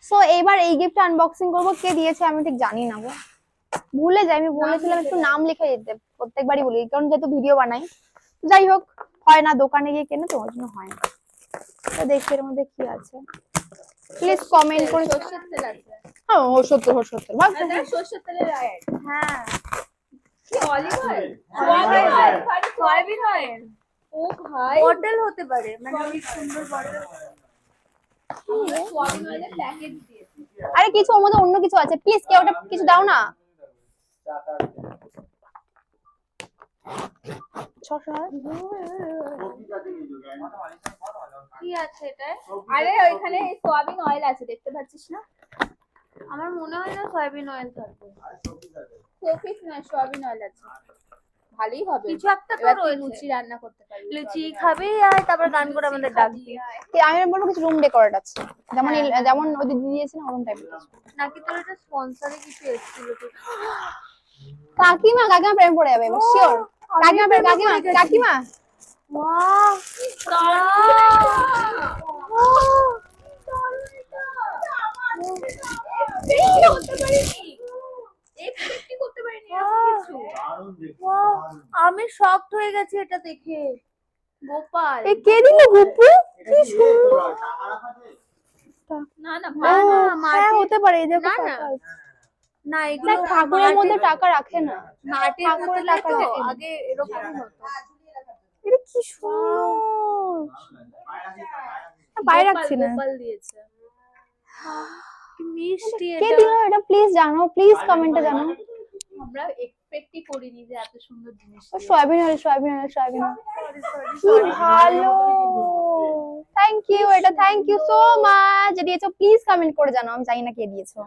So এবার এই gift unboxing করব, কে দিয়েছে আমি ঠিক জানি না গো, ভুলে যাই। আমি বলেছিলাম একটু নাম লিখে দিতে, প্রত্যেকবারই বলি কারণ যেহেতু ভিডিও বানাই। যাই হোক, হয় না, দোকানে গিয়ে কেনে তো ওর জন্য হয় না। তো দেখি এর মধ্যে কি আছে, প্লিজ কমেন্ট করে। সরষের তেল আছে। হ্যাঁ ও সত্যি ভাব। সরষের তেলের অয়েল। হ্যাঁ কি অলিভ অয়েল, সয়াবিন অয়েল। ও ভাই বটল হতে পারে, মানে অনেক সুন্দর বটল। সয়াবিন অয়েলের প্যাকেট দিয়েছে। আরে কিছু ওর মধ্যে অন্য কিছু আছে, প্লিজ কেউ ওটা কিছু দাও না। কি আছে এটা? আরে ওইখানে সয়াবিন অয়েল আছে, দেখতে পাচ্ছিস না? আমার মনে হয় না সয়াবিন অয়েল থাকবে। কোকিস না, সয়াবিন অয়েল আছে। ভালোই হবে, কিছু একটা তো রয়েছে। লুচি রান্না করতে পারবি, লুচি খাবি আর তারপর গান করে আমাদের ডাকবি। আমি বলবো কিছু রুম ডেকোরেট আছে, যেমন যেমন ওই দিদি দিয়েছে না ওরকম টাইপের কিছু। নাকি তোর এটা স্পন্সরে কিছু এসেছিল তো? কাকিমা প্রেম পড়ে যাবে এবার শিওর। কাকিমা ওয়াও আমি শকড হয়ে গেছি এটা দেখে। গোপাল এ কে দিল গুপু, কি সুন্দর। না না ভাই না, হ্যাঁ হতে পারে, এই দেখো না না না, এগুলো ঠাকুরের মধ্যে টাকা রাখে না, মাটির ঠাকুরের পুতুলে টাকা তো রাখে না। আগে এরকমই হতো। এটা কি সুন্দর, পায়ে রাখছি না। গোপাল দিয়েছে, কি মিষ্টি কে এটা। দিল এটা প্লিজ জানো, প্লিজ কমেন্টে জানো। আমরা এক্সপেক্টই করিনি যে এত সুন্দর জিনিস। সয়াবিন অয়েল কি ভালো, থ্যাংক ইউ, এটা থ্যাংক ইউ সো মাচ। যে দিয়েছো প্লিজ কমেন্ট করে জানাও, আমি জানি না কে দিয়েছো।